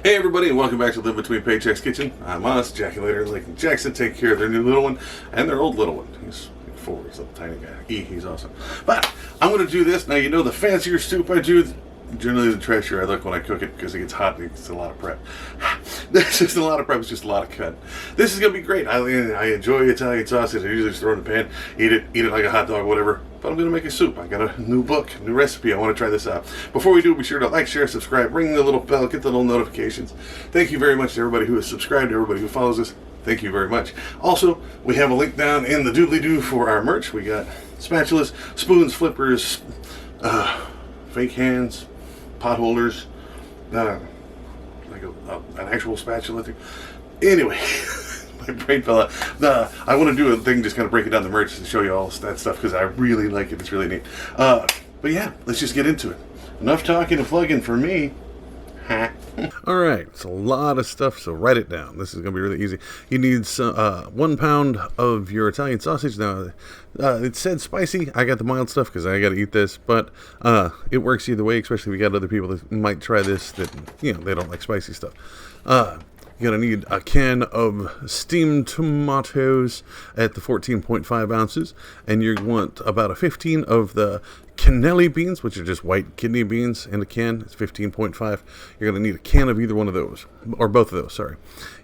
Hey everybody, and welcome back to Live Between Paychecks Kitchen. I'm Us, Jaculator, and Lake and Jackson take care of their new little one and their old little one. He's like 4, he's a little tiny guy. He's awesome. But I'm going to do this. Now, you know the fancier soup I do, generally the trashier I look when I cook it because it gets hot and it's a lot of prep. This is a lot of prep, it's just a lot of cut. This is going to be great. I enjoy Italian sausage. I usually just throw it in the pan, eat it like a hot dog, whatever. But I'm going to make a soup. I got a new book, new recipe. I want to try this out. Before we do, be sure to like, share, subscribe, ring the little bell, get the little notifications. Thank you very much to everybody who has subscribed, to everybody who follows us. Thank you very much. Also, we have a link down in the doodly-doo for our merch. We got spatulas, spoons, flippers, fake hands, pot holders, like an actual spatula thing. Anyway, my brain fell out. I want to do a thing, just kind of break it down the merch and show you all that stuff because I really like it. It's really neat. But yeah, let's just get into it. Enough talking and plugging for me. Alright, it's a lot of stuff, so write it down. This is going to be really easy. You need 1 pound of your Italian sausage. Now, it said spicy. I got the mild stuff because I got to eat this, but it works either way, especially if we got other people that might try this that, you know, they don't like spicy stuff. You're going to need a can of steamed tomatoes at the 14.5 ounces, and you want about a 15 of the cannelli beans, which are just white kidney beans in a can. It's 15.5. You're going to need a can of either one of those, or both of those, sorry.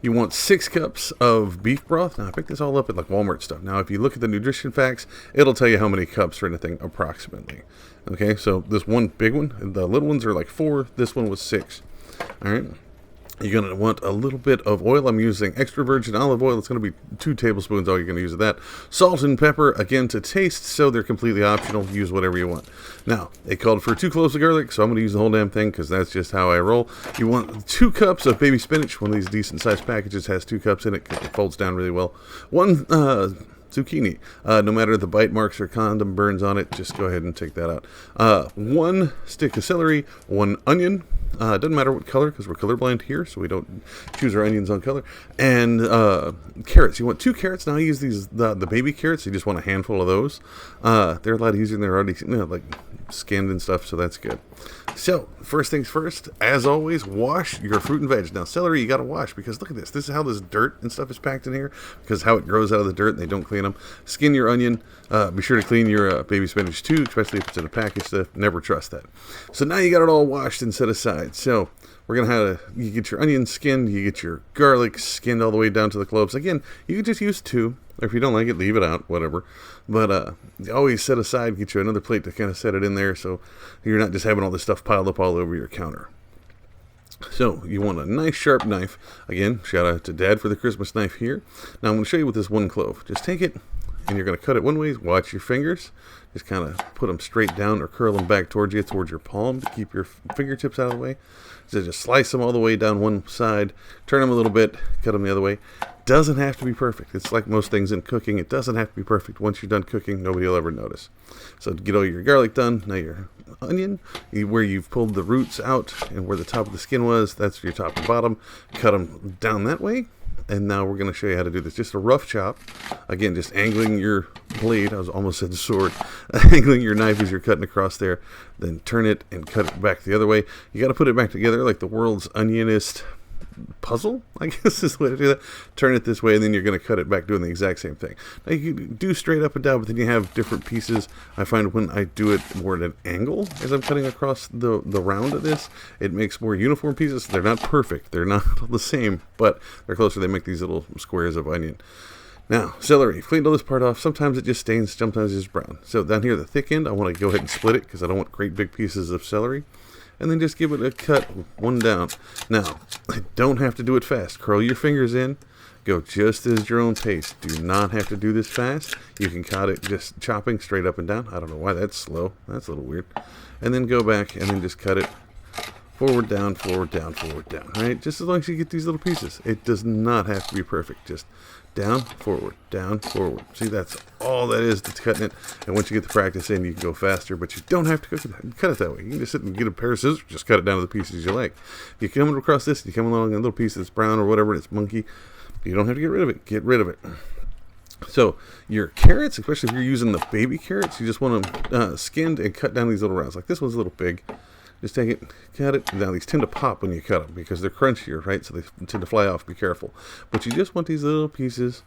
You want 6 cups of beef broth. Now, I picked this all up at like Walmart stuff. Now, if you look at the nutrition facts, it'll tell you how many cups or anything approximately. Okay, so this one big one, the little ones are like 4. This one was 6. All right. You're going to want a little bit of oil. I'm using extra virgin olive oil. It's going to be 2 tablespoons. All you're going to use of that. Salt and pepper, again, to taste, so they're completely optional. Use whatever you want. Now, they called for 2 cloves of garlic, so I'm going to use the whole damn thing because that's just how I roll. You want 2 cups of baby spinach. One of these decent-sized packages has 2 cups in it because it folds down really well. 1 zucchini. No matter the bite marks or condom burns on it, just go ahead and take that out. 1 stick of celery, 1 onion. Doesn't matter what color because we're colorblind here, so we don't choose our onions on color. And carrots. You want 2 carrots. Now I use these the baby carrots. You just want a handful of those. They're a lot easier, and they're already like skinned and stuff, so that's good. So first things first, as always, wash your fruit and veg. Now celery you got to wash because look at this. This is how this dirt and stuff is packed in here because how it grows out of the dirt and they don't clean them. Skin your onion. Be sure to clean your baby spinach too, especially if it's in a package stuff. Never trust that. So now you got it all washed and set aside. So we're going to have you get your onion skinned, you get your garlic skinned all the way down to the cloves. Again, you can just use 2. Or if you don't like it, leave it out, whatever. But always set aside, get you another plate to kind of set it in there so you're not just having all this stuff piled up all over your counter. So you want a nice sharp knife. Again, shout out to Dad for the Christmas knife here. Now I'm going to show you with this 1 clove. Just take it and you're going to cut it one way. Watch your fingers. Just kind of put them straight down or curl them back towards you, towards your palm to keep your fingertips out of the way. So just slice them all the way down one side, turn them a little bit, cut them the other way. Doesn't have to be perfect. It's like most things in cooking. It doesn't have to be perfect. Once you're done cooking, nobody will ever notice. So get all your garlic done. Now your onion, where you've pulled the roots out and where the top of the skin was, that's your top and bottom. Cut them down that way. And now we're going to show you how to do this. Just a rough chop. Again, just angling your blade. I was almost said sword. Angling your knife as you're cutting across there. Then turn it and cut it back the other way. You got to put it back together like the world's onionist puzzle, I guess is the way to do that. Turn it this way, and then you're going to cut it back doing the exact same thing. Now you can do straight up and down, but then you have different pieces. I find when I do it more at an angle as I'm cutting across the round of this, it makes more uniform pieces. They're not perfect. They're not the same, but they're closer. They make these little squares of onion. Now, celery. Cleaned all this part off. Sometimes it just stains, sometimes it's brown. So down here, the thick end, I want to go ahead and split it because I don't want great big pieces of celery. And then just give it a cut, 1 down. Now, don't have to do it fast. Curl your fingers in. Go just as your own pace. Do not have to do this fast. You can cut it just chopping straight up and down. I don't know why that's slow. That's a little weird. And then go back and then just cut it forward, down, forward, down, forward, down. Right? Just as long as you get these little pieces. It does not have to be perfect. Just down, forward, down, forward. See, that's all that is to cutting it. And once you get the practice in, you can go faster, but you don't have to cut it that way. You can just sit and get a pair of scissors, just cut it down to the pieces you like. You come across this, you come along a little piece that's brown or whatever, and it's monkey. You don't have to get rid of it. Get rid of it. So your carrots, especially if you're using the baby carrots, you just want them skinned and cut down these little rounds. Like this one's a little big. Just take it, cut it. Now these tend to pop when you cut them because they're crunchier, right? So they tend to fly off. Be careful. But you just want these little pieces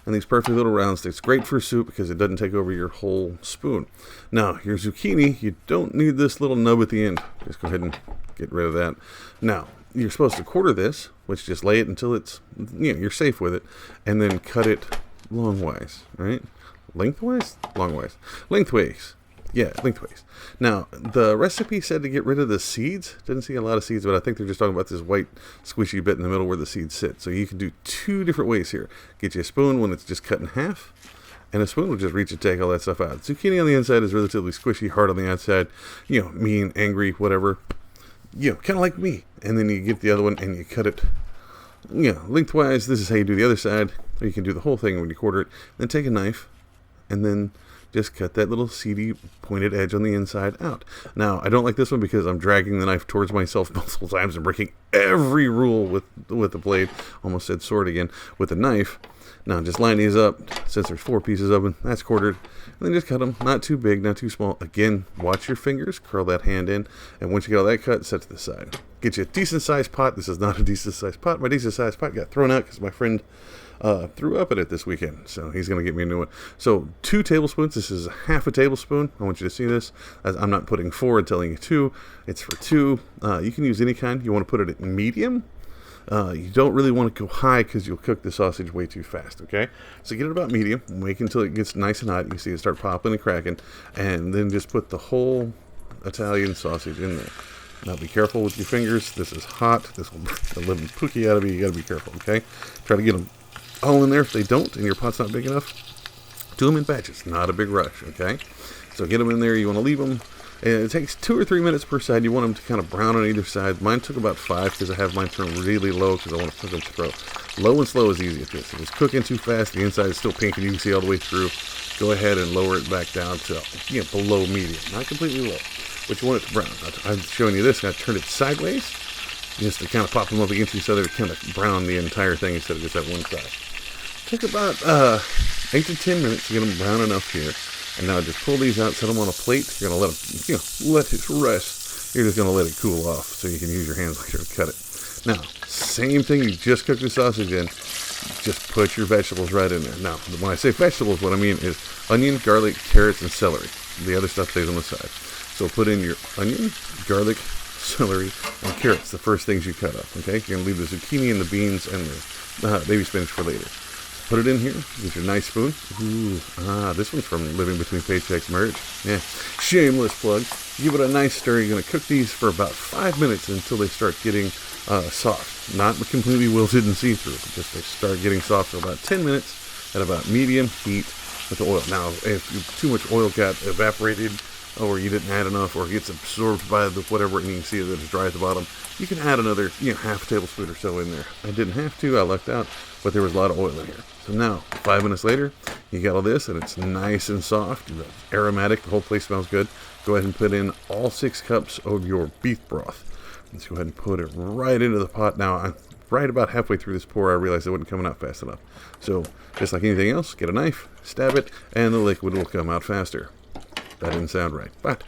and these perfect little round sticks. Great for soup because it doesn't take over your whole spoon. Now, your zucchini, you don't need this little nub at the end. Just go ahead and get rid of that. Now, you're supposed to quarter this, which just lay it until it's, you're safe with it, and then cut it longwise, right? Lengthwise? Longwise. Lengthways. Yeah, lengthways. Now, the recipe said to get rid of the seeds. Didn't see a lot of seeds, but I think they're just talking about this white squishy bit in the middle where the seeds sit. So you can do 2 different ways here. Get you a spoon when it's just cut in half, and a spoon will just reach and take all that stuff out. Zucchini on the inside is relatively squishy, hard on the outside, mean, angry, whatever. Kind of like me. And then you get the other one and you cut it, lengthwise. This is how you do the other side. Or you can do the whole thing when you quarter it. Then take a knife and then just cut that little seedy pointed edge on the inside out. Now, I don't like this one because I'm dragging the knife towards myself multiple times and breaking every rule with the blade. Almost said sword again. With the knife. Now, just line these up. Since there's 4 pieces of them, that's quartered. And then just cut them. Not too big, not too small. Again, watch your fingers. Curl that hand in. And once you get all that cut, set to the side. Get you a decent-sized pot. This is not a decent-sized pot. My decent-sized pot got thrown out because my friend threw up at it this weekend. So he's going to get me a new one. So 2 tablespoons. This is half a tablespoon. I want you to see this. As I'm not putting 4 and telling you 2. It's for 2. You can use any kind. You want to put it at medium. You don't really want to go high because you'll cook the sausage way too fast, okay? So get it about medium. Wait until it gets nice and hot. You see it start popping and cracking. And then just put the whole Italian sausage in there. Now be careful with your fingers. This is hot. This will break the living pookie out of you. You got to be careful, okay? Try to get them all in there. If they don't and your pot's not big enough, do them in batches. Not a big rush, okay? So get them in there. You want to leave them. And it takes 2 or 3 minutes per side. You want them to kind of brown on either side. Mine took about 5 because I have mine turned really low because I want to cook them through. Low and slow is easy at this. If it's cooking too fast, the inside is still pink and you can see all the way through. Go ahead and lower it back down to below medium, not completely low. But you want it to brown. I'm showing you this. I turn it sideways just to kind of pop them up against each other to kind of brown the entire thing instead of just that one side. Took about 8 to 10 minutes to get them brown enough here. And now just pull these out, set them on a plate. You're going to let them, let it rest. You're just going to let it cool off so you can use your hands later to cut it. Now, same thing you just cooked the sausage in. Just put your vegetables right in there. Now, when I say vegetables, what I mean is onion, garlic, carrots, and celery. The other stuff stays on the side. So put in your onion, garlic, celery, and carrots, the first things you cut up, okay? You're going to leave the zucchini and the beans and the baby spinach for later. Put it in here with your nice spoon. Ooh, this one's from Living Between Paychecks merch. Yeah, shameless plug. Give it a nice stir. You're going to cook these for about 5 minutes until they start getting soft. Not completely wilted and see-through, but just they start getting soft for about 10 minutes at about medium heat with the oil. Now, if too much oil got evaporated or you didn't add enough or it gets absorbed by the whatever, and you can see that it's dry at the bottom, you can add another half a tablespoon or so in there. I didn't have to. I lucked out, but there was a lot of oil in here. So now, 5 minutes later, you got all this, and it's nice and soft, aromatic. The whole place smells good. Go ahead and put in all 6 cups of your beef broth. Let's go ahead and put it right into the pot. Now, I'm right about halfway through this pour, I realized it wasn't coming out fast enough. So, just like anything else, get a knife, stab it, and the liquid will come out faster. That didn't sound right. But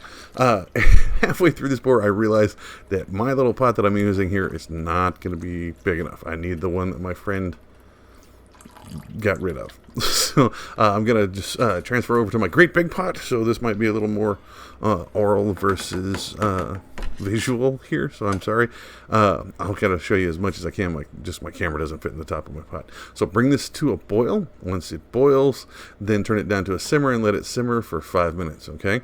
halfway through this pour, I realized that my little pot that I'm using here is not going to be big enough. I need the one that my friend got rid of. So I'm going to just transfer over to my great big pot. So this might be a little more oral versus visual here. So I'm sorry. I'll kind of show you as much as I can. Like just my camera doesn't fit in the top of my pot. So bring this to a boil. Once it boils, then turn it down to a simmer and let it simmer for 5 minutes. Okay.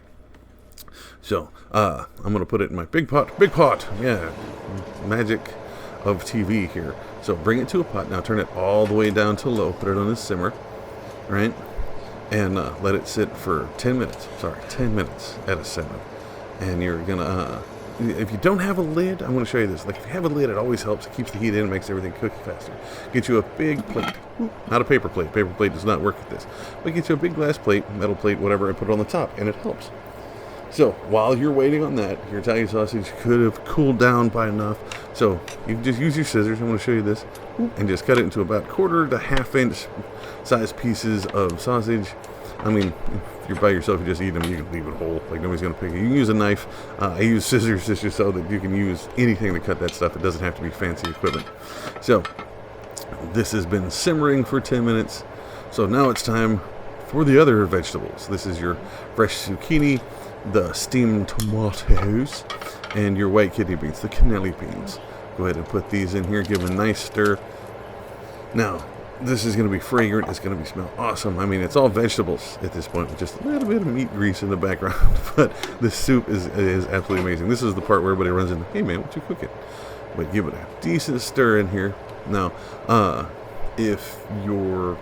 So I'm going to put it in my big pot. Big pot. Yeah. Magic of TV here. So bring it to a pot. Now turn it all the way down to low. Put it on a simmer, right? And let it sit for 10 minutes. Sorry, 10 minutes at a simmer. And you're going to, if you don't have a lid, I'm going to show you this. Like if you have a lid, it always helps. It keeps the heat in, makes everything cook faster. Get you a big plate. Not a paper plate. Paper plate does not work with this. But get you a big glass plate, metal plate, whatever, and put it on the top. And it helps. So while you're waiting on that, your Italian sausage could have cooled down by enough. So you can just use your scissors. I'm going to show you this. And just cut it into about 1/4 to 1/2 inch size pieces of sausage. I mean, if you're by yourself, you just eat them, you can leave it whole. Like, nobody's going to pick it. You can use a knife. I use scissors just so that you can use anything to cut that stuff. It doesn't have to be fancy equipment. So, this has been simmering for 10 minutes. So now it's time for the other vegetables. This is your fresh zucchini, the steamed tomatoes, and your white kidney beans, the cannelli beans. Go ahead and put these in here, give them a nice stir. Now, this is going to be fragrant. It's going to smell awesome. I mean, it's all vegetables at this point with just a little bit of meat grease in the background. But this soup is absolutely amazing. This is the part where everybody runs in, hey man, what you cooking? But give it a decent stir in here. Now, if your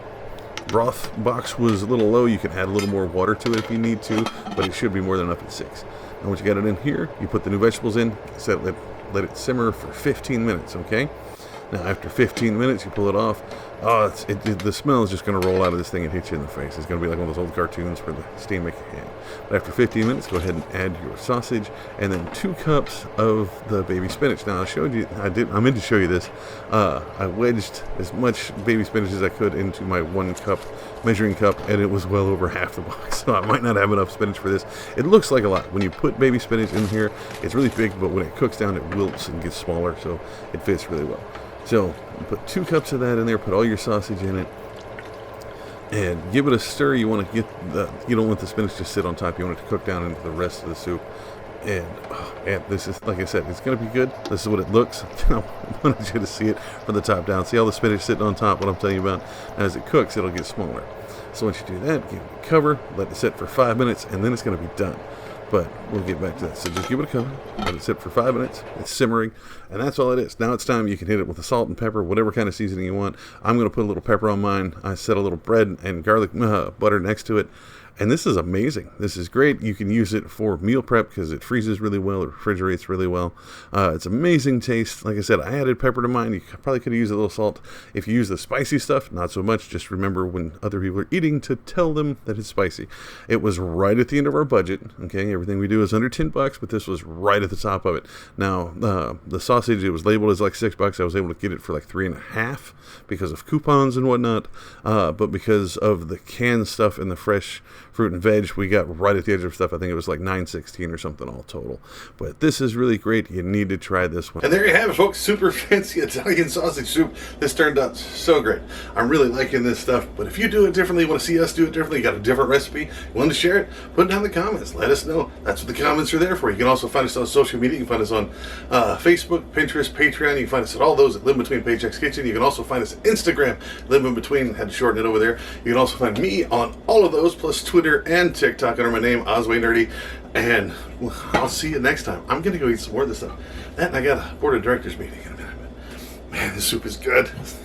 broth box was a little low, you can add a little more water to it if you need to, but it should be more than enough at 6. And once you got it in here, you put the new vegetables in, let it simmer for 15 minutes, okay? Now, after 15 minutes, you pull it off. Oh, the smell is just going to roll out of this thing and hit you in the face. It's going to be like one of those old cartoons where the steam make your hand. But after 15 minutes, go ahead and add your sausage and then 2 cups of the baby spinach. Now, I meant to show you this. I wedged as much baby spinach as I could into my 1 cup measuring cup, and it was well over half the box. So I might not have enough spinach for this. It looks like a lot. When you put baby spinach in here, it's really big, but when it cooks down, it wilts and gets smaller, so it fits really well. So, you put 2 cups of that in there, put all your sausage in it, and give it a stir. You want to you don't want the spinach to sit on top. You want it to cook down into the rest of the soup. And this is, like I said, it's going to be good. This is what it looks. I wanted you to see it from the top down. See all the spinach sitting on top, what I'm telling you about? As it cooks, it'll get smaller. So once you do that, give it a cover, let it sit for 5 minutes, and then it's going to be done. But we'll get back to that. So just give it a cover, let it sit for 5 minutes. It's simmering, and that's all it is. Now it's time. You can hit it with the salt and pepper, whatever kind of seasoning you want. I'm going to put a little pepper on mine. I set a little bread and garlic butter next to it. And this is amazing. This is great. You can use it for meal prep because it freezes really well. It refrigerates really well. It's amazing taste. Like I said, I added pepper to mine. You probably could have used a little salt. If you use the spicy stuff, not so much. Just remember when other people are eating to tell them that it's spicy. It was right at the end of our budget. Okay, everything we do is under $10, but this was right at the top of it. Now, the sausage, it was labeled as like $6. I was able to get it for like 3.5 because of coupons and whatnot. But because of the canned stuff and the fresh fruit and veg, we got right at the edge of stuff. I think it was like $9.16 or something all total. But this is really great. You need to try this one. And there you have it, folks. Super fancy Italian sausage soup. This turned out so great. I'm really liking this stuff. But if you do it differently, you want to see us do it differently, you got a different recipe, you want to share it, put it down in the comments. Let us know. That's what the comments are there for. You can also find us on social media. You can find us on Facebook, Pinterest, Patreon. You can find us at all those at Live Between Paychecks Kitchen. You can also find us at Instagram, Live in Between. Had to shorten it over there. You can also find me on all of those, plus Twitter and TikTok under my name, Osway Nerdy. And I'll see you next time. I'm going to go eat some more of this stuff. That, and I got a board of directors meeting in a minute. Man, this soup is good.